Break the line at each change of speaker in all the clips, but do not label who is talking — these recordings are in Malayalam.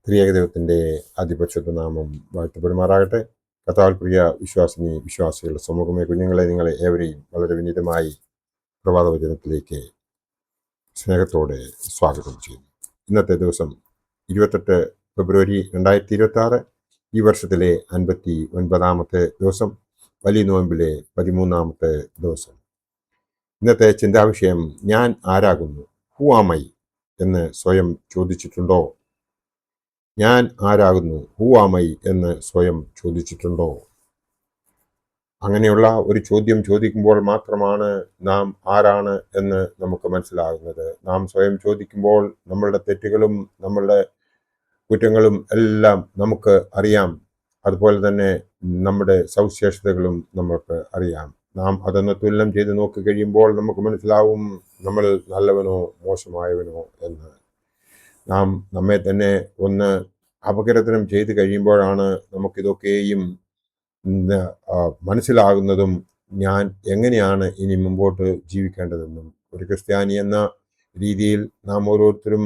ത്രിയേക ദൈവത്തിൻ്റെ അതിപരിശുദ്ധ നാമം വാഴ്ത്തപ്പെടുമാറാകട്ടെ. കർത്താവിൽ പ്രിയ വിശ്വാസികളുടെ സമൂഹമേ, കുഞ്ഞുങ്ങളെ, നിങ്ങളെ ഏവരെയും വളരെ വിനീതമായി പ്രഭാതവചനത്തിലേക്ക് സ്നേഹത്തോടെ സ്വാഗതം ചെയ്യുന്നു. ഇന്നത്തെ ദിവസം 28 ഫെബ്രുവരി 2026, ഈ വർഷത്തിലെ 59ാമത്തെ ദിവസം, വലിയ നോയമ്പിലെ 13ാമത്തെ ദിവസം. ഇന്നത്തെ ചിന്താവിഷയം, ഞാൻ ആരാകുന്നു, ഹു ആം ഐ എന്ന് സ്വയം ചോദിച്ചിട്ടുണ്ടോ? ഞാൻ ആരാകുന്നു, ഹു ആം ഐ എന്ന് സ്വയം ചോദിച്ചിട്ടുണ്ടോ? അങ്ങനെയുള്ള ഒരു ചോദ്യം ചോദിക്കുമ്പോൾ മാത്രമാണ് നാം ആരാണ് എന്ന് നമുക്ക് മനസ്സിലാകുന്നത്. നാം സ്വയം ചോദിക്കുമ്പോൾ നമ്മളുടെ തെറ്റുകളും നമ്മളുടെ കുറ്റങ്ങളും എല്ലാം നമുക്ക് അറിയാം. അതുപോലെ തന്നെ നമ്മുടെ സവിശേഷതകളും നമുക്ക് അറിയാം. നാം അതൊന്ന് തുലനം ചെയ്ത് നോക്കി കഴിയുമ്പോൾ നമുക്ക് മനസ്സിലാവും നമ്മൾ നല്ലവനോ മോശമായവനോ എന്ന്. നാം നമ്മെ തന്നെ ഒന്ന് അപകീർത്തനം ചെയ്ത് കഴിയുമ്പോഴാണ് നമുക്കിതൊക്കെയും മനസ്സിലാകുന്നതും ഞാൻ എങ്ങനെയാണ് ഇനി മുമ്പോട്ട് ജീവിക്കേണ്ടതെന്നും. ഒരു ക്രിസ്ത്യാനി എന്ന രീതിയിൽ നാം ഓരോരുത്തരും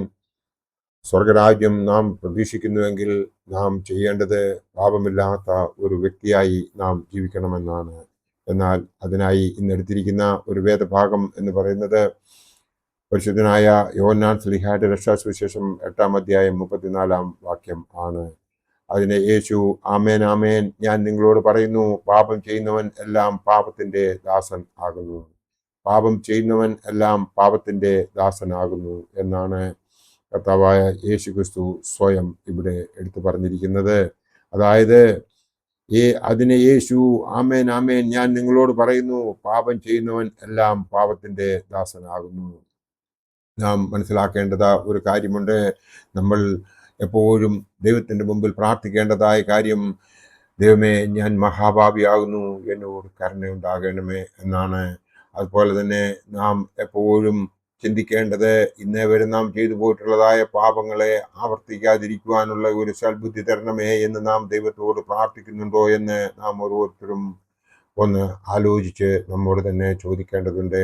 സ്വർഗരാജ്യം നാം പ്രതീക്ഷിക്കുന്നുവെങ്കിൽ നാം ചെയ്യേണ്ടത് പാപമില്ലാത്ത ഒരു വ്യക്തിയായി നാം ജീവിക്കണമെന്നാണ്. എന്നാൽ അതിനായി ഇന്നെടുത്തിരിക്കുന്ന ഒരു വേദഭാഗം എന്ന് പറയുന്നത് പരിശുദ്ധനായ യോഹന്നാൻ ശ്ലീഹായുടെ രക്ഷാസുവിശേഷം 8-ാം അധ്യായം 34-ാം വാക്യം ആണ്. അതിനെ യേശു, ആമേൻ ആമേൻ ഞാൻ നിങ്ങളോട് പറയുന്നു, പാപം ചെയ്യുന്നവൻ എല്ലാം പാപത്തിന്റെ ദാസൻ ആകുന്നു. പാപം ചെയ്യുന്നവൻ എല്ലാം പാപത്തിന്റെ ദാസനാകുന്നു എന്നാണ് കർത്താവായ യേശു ക്രിസ്തു സ്വയം ഇവിടെ എടുത്തു പറഞ്ഞിരിക്കുന്നത്. അതായത് അതിനെ യേശു, ആമേൻ ആമേൻ ഞാൻ നിങ്ങളോട് പറയുന്നു, പാപം ചെയ്യുന്നവൻ എല്ലാം പാപത്തിന്റെ ദാസനാകുന്നു. നാം മനസ്സിലാക്കേണ്ടത് ഒരു കാര്യമുണ്ട്. നമ്മൾ എപ്പോഴും ദൈവത്തിൻ്റെ മുമ്പിൽ പ്രാർത്ഥിക്കേണ്ടതായ കാര്യം, ദൈവമേ ഞാൻ മഹാപാപിയാകുന്നു, എന്നോട് കരുണയുണ്ടാകണമേ എന്നാണ്. അതുപോലെ തന്നെ നാം എപ്പോഴും ചിന്തിക്കേണ്ടത്, ഇന്നേ വരെ നാം ചെയ്തു പോയിട്ടുള്ളതായ പാപങ്ങളെ ആവർത്തിക്കാതിരിക്കുവാനുള്ള ഒരു സൽബുദ്ധി തരണമേ എന്ന് നാം ദൈവത്തോട് പ്രാർത്ഥിക്കുന്നുണ്ടോ എന്ന് നാം ഓരോരുത്തരും ഒന്ന് ആലോചിച്ച് നമ്മോട് തന്നെ ചോദിക്കേണ്ടതുണ്ട്.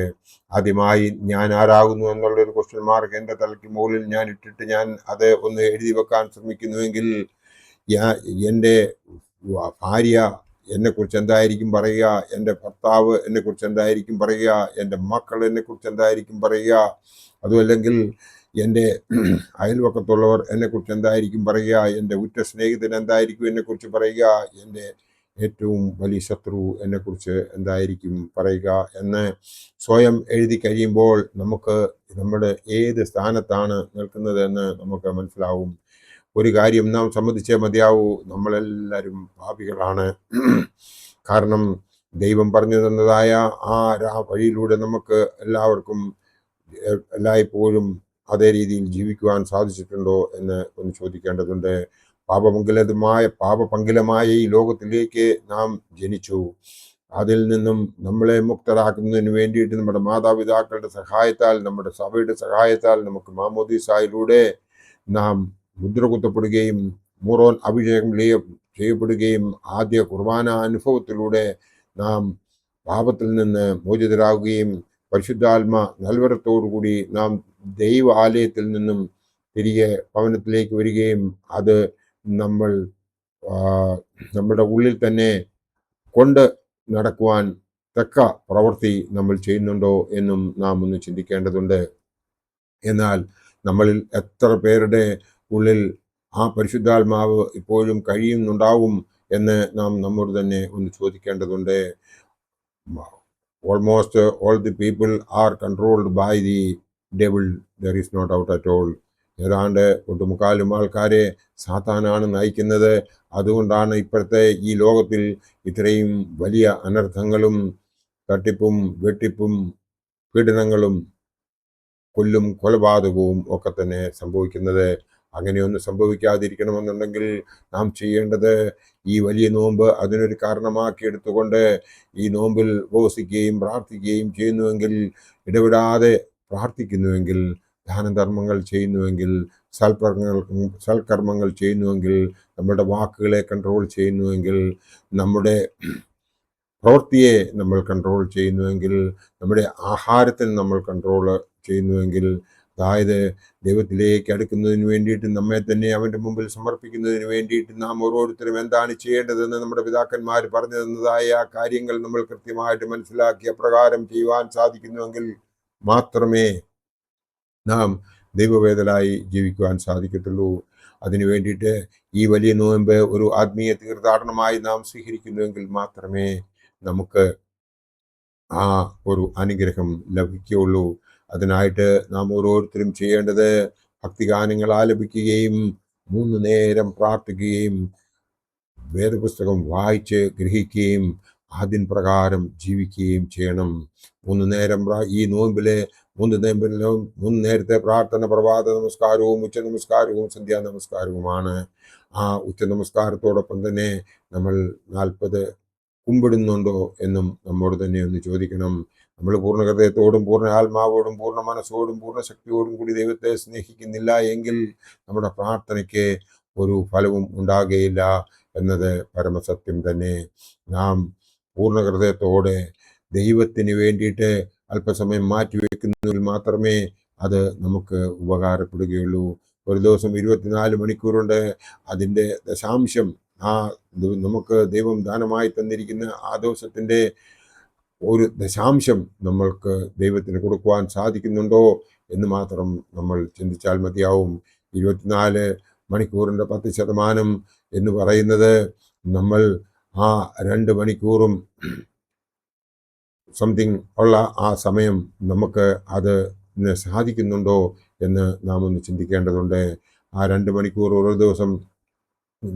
ആദ്യമായി ഞാൻ ആരാകുന്നു എന്നുള്ളൊരു ക്വസ്റ്റ്യൻ മാർക്ക് എൻ്റെ തലയ്ക്ക് മുകളിൽ ഞാൻ ഇട്ടിട്ട് ഞാൻ അത് ഒന്ന് എഴുതി വെക്കാൻ ശ്രമിക്കുന്നുവെങ്കിൽ, എൻ്റെ ഭാര്യ എന്നെക്കുറിച്ച് എന്തായിരിക്കും പറയുക, എൻ്റെ ഭർത്താവ് എന്നെക്കുറിച്ച് എന്തായിരിക്കും പറയുക, എൻ്റെ മക്കൾ എന്നെക്കുറിച്ച് എന്തായിരിക്കും പറയുക, അതുമല്ലെങ്കിൽ എൻ്റെ അയൽവക്കത്തുള്ളവർ എന്നെക്കുറിച്ച് എന്തായിരിക്കും പറയുക, എൻ്റെ ഉറ്റ സ്നേഹിതൻ എന്തായിരിക്കും എന്നെക്കുറിച്ച് പറയുക, എൻ്റെ ഏറ്റവും വലിയ ശത്രു എന്നെക്കുറിച്ച് എന്തായിരിക്കും പറയുക എന്ന് സ്വയം എഴുതി കഴിയുമ്പോൾ നമുക്ക് നമ്മുടെ ഏത് സ്ഥാനത്താണ് നിൽക്കുന്നത് എന്ന് നമുക്ക് മനസ്സിലാവും. ഒരു കാര്യം നാം സമ്മതിച്ചേ മതിയാവൂ, നമ്മളെല്ലാവരും പാപികളാണ്. കാരണം ദൈവം പറഞ്ഞു തന്നതായ ആ വഴിയിലൂടെ നമുക്ക് എല്ലാവർക്കും എല്ലായ്പ്പോഴും അതേ രീതിയിൽ ജീവിക്കുവാൻ സാധിച്ചിട്ടുണ്ടോ എന്ന് ഒന്ന് ചോദിക്കേണ്ടതുണ്ട്. പാപപങ്കിലമായ ഈ ലോകത്തിലേക്ക് നാം ജനിച്ചു. അതിൽ നിന്നും നമ്മളെ മുക്തരാക്കുന്നതിന് വേണ്ടിയിട്ട് നമ്മുടെ മാതാപിതാക്കളുടെ സഹായത്താൽ, നമ്മുടെ സഭയുടെ സഹായത്താൽ, നമുക്ക് മാമോദീസായിലൂടെ നാം മുദ്ര കുത്തപ്പെടുകയും മൂറോൻ അഭിഷേകം ചെയ്യപ്പെടുകയും ആദ്യ കുർബാന അനുഭവത്തിലൂടെ നാം പാപത്തിൽ നിന്ന് മോചിതരാകുകയും പരിശുദ്ധാത്മ നൽവരത്തോടുകൂടി നാം ദൈവ ആലയത്തിൽ നിന്നും തിരികെ ഭവനത്തിലേക്ക് വരികയും അത് നമ്മൾ നമ്മുടെ ഉള്ളിൽ തന്നെ കൊണ്ട് നടക്കുവാൻ തക്ക പ്രവൃത്തി നമ്മൾ ചെയ്യുന്നുണ്ടോ എന്നും നാം ഒന്ന് ചിന്തിക്കേണ്ടതുണ്ട്. എന്നാൽ നമ്മളിൽ എത്ര പേരുടെ ഉള്ളിൽ ആ പരിശുദ്ധാത്മാവ് ഇപ്പോഴും കഴിയുന്നുണ്ടാവും എന്ന് നാം നമ്മോട് തന്നെ ഒന്ന് ചോദിക്കേണ്ടതുണ്ട്. Almost all the people are controlled by the devil. There is no doubt at all. ഏതാണ്ട് ഒട്ടുമുക്കാലും ആൾക്കാരെ സാത്താനാണ് നയിക്കുന്നത്. അതുകൊണ്ടാണ് ഇപ്പോഴത്തെ ഈ ലോകത്തിൽ ഇത്രയും വലിയ അനർത്ഥങ്ങളും തട്ടിപ്പും വെട്ടിപ്പും പീഡനങ്ങളും കൊലപാതകവും ഒക്കെ തന്നെ സംഭവിക്കുന്നത്. അങ്ങനെയൊന്നും സംഭവിക്കാതിരിക്കണമെന്നുണ്ടെങ്കിൽ നാം ചെയ്യേണ്ടത്, ഈ വലിയ നോമ്പ് അതിനൊരു കാരണമാക്കി എടുത്തുകൊണ്ട് ഈ നോമ്പിൽ ഉപവസിക്കുകയും പ്രാർത്ഥിക്കുകയും ചെയ്യുന്നുവെങ്കിൽ, ഇടപെടാതെ പ്രാർത്ഥിക്കുന്നുവെങ്കിൽ, ദാനധർമ്മങ്ങൾ ചെയ്യുന്നുവെങ്കിൽ, സൽക്കർമ്മങ്ങൾ ചെയ്യുന്നുവെങ്കിൽ, നമ്മുടെ വാക്കുകളെ കൺട്രോൾ ചെയ്യുന്നുവെങ്കിൽ, നമ്മുടെ പ്രവൃത്തിയെ നമ്മൾ കൺട്രോൾ ചെയ്യുന്നുവെങ്കിൽ, നമ്മുടെ ആഹാരത്തിന് നമ്മൾ കൺട്രോൾ ചെയ്യുന്നുവെങ്കിൽ, അതായത് ദൈവത്തിലേക്ക് അടുക്കുന്നതിന് വേണ്ടിയിട്ട് നമ്മെ തന്നെ അവൻ്റെ മുമ്പിൽ സമർപ്പിക്കുന്നതിന് വേണ്ടിയിട്ട് നാം ഓരോരുത്തരും എന്താണ് ചെയ്യേണ്ടതെന്ന് നമ്മുടെ പിതാക്കന്മാർ പറഞ്ഞു തന്നതായ കാര്യങ്ങൾ നമ്മൾ കൃത്യമായിട്ട് മനസ്സിലാക്കി അപ്രകാരം ചെയ്യുവാൻ സാധിക്കുന്നുവെങ്കിൽ മാത്രമേ നാം ദൈവവേദനായി ജീവിക്കുവാൻ സാധിക്കത്തുള്ളൂ. അതിനു വേണ്ടിയിട്ട് ഈ വലിയ നോയമ്പ് ഒരു ആത്മീയ തീർത്ഥാടനമായി നാം സ്വീകരിക്കുന്നുവെങ്കിൽ മാത്രമേ നമുക്ക് ആ ഒരു അനുഗ്രഹം ലഭിക്കുകയുള്ളൂ. അതിനായിട്ട് നാം ഓരോരുത്തരും ചെയ്യേണ്ടത് ഭക്തിഗാനങ്ങൾ ആലപിക്കുകയും 3 നേരം പ്രാർത്ഥിക്കുകയും വേദപുസ്തകം വായിച്ച് ഗ്രഹിക്കുകയും അതിൻ പ്രകാരം ജീവിക്കുകയും ചെയ്യണം. 3 നേരം ഈ നോമ്പിലെ 3 നേരത്തെ പ്രാർത്ഥന പ്രഭാത നമസ്കാരവും ഉച്ച നമസ്കാരവും സന്ധ്യാ നമസ്കാരവുമാണ്. ആ ഉച്ച നമസ്കാരത്തോടൊപ്പം തന്നെ നമ്മൾ 40 കുമ്പിടുന്നുണ്ടോ എന്നും നമ്മോട് തന്നെ ഒന്ന് ചോദിക്കണം. നമ്മൾ പൂർണ്ണ ഹൃദയത്തോടും പൂർണ്ണ ആത്മാവോടും പൂർണ്ണ മനസ്സോടും പൂർണ്ണ ശക്തിയോടും കൂടി ദൈവത്തെ സ്നേഹിക്കുന്നില്ല എങ്കിൽ നമ്മുടെ പ്രാർത്ഥനയ്ക്ക് ഒരു ഫലവും ഉണ്ടാകുകയില്ല എന്നത് പരമസത്യം തന്നെ. നാം പൂർണ്ണ ഹൃദയത്തോടെ ദൈവത്തിന് വേണ്ടിയിട്ട് അല്പസമയം മാറ്റിവെക്കുന്നതിൽ മാത്രമേ അത് നമുക്ക് ഉപകാരപ്പെടുകയുള്ളൂ. ഒരു ദിവസം 24 മണിക്കൂറുണ്ട്. അതിൻ്റെ ദശാംശം നമുക്ക് ദൈവം ദാനമായി തന്നിരിക്കുന്ന ആ ദിവസത്തിൻ്റെ ഒരു ദശാംശം നമ്മൾക്ക് ദൈവത്തിന് കൊടുക്കുവാൻ സാധിക്കുന്നുണ്ടോ എന്ന് മാത്രം നമ്മൾ ചിന്തിച്ചാൽ മതിയാവും. 24 മണിക്കൂറിൻ്റെ 10% എന്ന് പറയുന്നത് നമ്മൾ ആ 2 മണിക്കൂറും സംതിങ് ഉള്ള ആ സമയം നമുക്ക് അത് സാധിക്കുന്നുണ്ടോ എന്ന് നാം ഒന്ന് ചിന്തിക്കേണ്ടതുണ്ട്. ആ 2 മണിക്കൂർ ഓരോ ദിവസം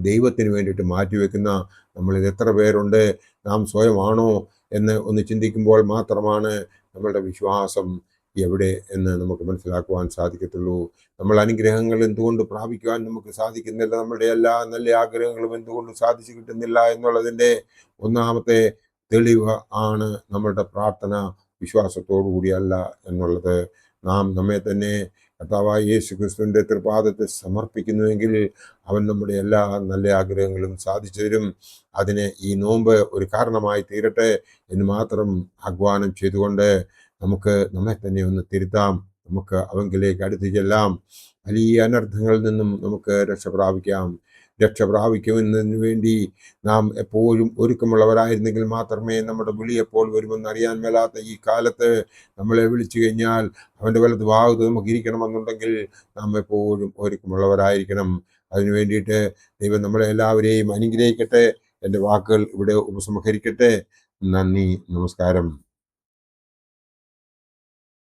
ദൈവത്തിന് വേണ്ടിയിട്ട് മാറ്റിവെക്കുന്ന നമ്മളിൽ എത്ര പേരുണ്ട്? നാം സ്വയമാണോ എന്ന് ഒന്ന് ചിന്തിക്കുമ്പോൾ മാത്രമാണ് നമ്മളുടെ വിശ്വാസം എവിടെ എന്ന് നമുക്ക് മനസ്സിലാക്കുവാൻ സാധിക്കത്തുള്ളൂ. നമ്മൾ അനുഗ്രഹങ്ങൾ എന്തുകൊണ്ട് പ്രാപിക്കുവാൻ നമുക്ക് സാധിക്കുന്നില്ല, നമ്മുടെ എല്ലാ നല്ല ആഗ്രഹങ്ങളും എന്തുകൊണ്ട് സാധിച്ചു കിട്ടുന്നില്ല എന്നുള്ളതിൻ്റെ ഒന്നാമത്തെ തെളിവ് ആണ് നമ്മളുടെ പ്രാർത്ഥന വിശ്വാസത്തോടു കൂടിയല്ല എന്നുള്ളത്. നാം നമ്മെ തന്നെ കർത്താവായ യേശു ക്രിസ്തുവിൻ്റെ തൃപാദത്തെ സമർപ്പിക്കുന്നുവെങ്കിൽ അവൻ നമ്മുടെ എല്ലാ നല്ല ആഗ്രഹങ്ങളും സാധിച്ചു തരും. അതിന് ഈ നോമ്പ് ഒരു കാരണമായി തീരട്ടെ എന്ന് മാത്രം ആഹ്വാനം ചെയ്തുകൊണ്ട് നമുക്ക് നമ്മെ തന്നെ ഒന്ന് തിരുത്താം. നമുക്ക് അവങ്കിലേക്ക് അടുത്ത് ചെല്ലാം. വലിയ അനർത്ഥങ്ങളിൽ നിന്നും നമുക്ക് രക്ഷ പ്രാപിക്കുന്നതിന് വേണ്ടി നാം എപ്പോഴും ഒരുക്കമുള്ളവരായിരുന്നെങ്കിൽ മാത്രമേ നമ്മുടെ വിളി എപ്പോൾ വരുമെന്ന് അറിയാൻ മേലാത്ത ഈ കാലത്ത് നമ്മളെ വിളിച്ചു കഴിഞ്ഞാൽ അവൻ്റെ വലത് ഭാഗത്ത് നമുക്ക് ഇരിക്കണമെന്നുണ്ടെങ്കിൽ നാം എപ്പോഴും ഒരുക്കമുള്ളവരായിരിക്കണം. അതിനു വേണ്ടിയിട്ട് ദൈവം നമ്മളെ എല്ലാവരെയും അനുഗ്രഹിക്കട്ടെ. എൻ്റെ വാക്കുകൾ ഇവിടെ ഉപസംഹരിക്കട്ടെ. നന്ദി, നമസ്കാരം.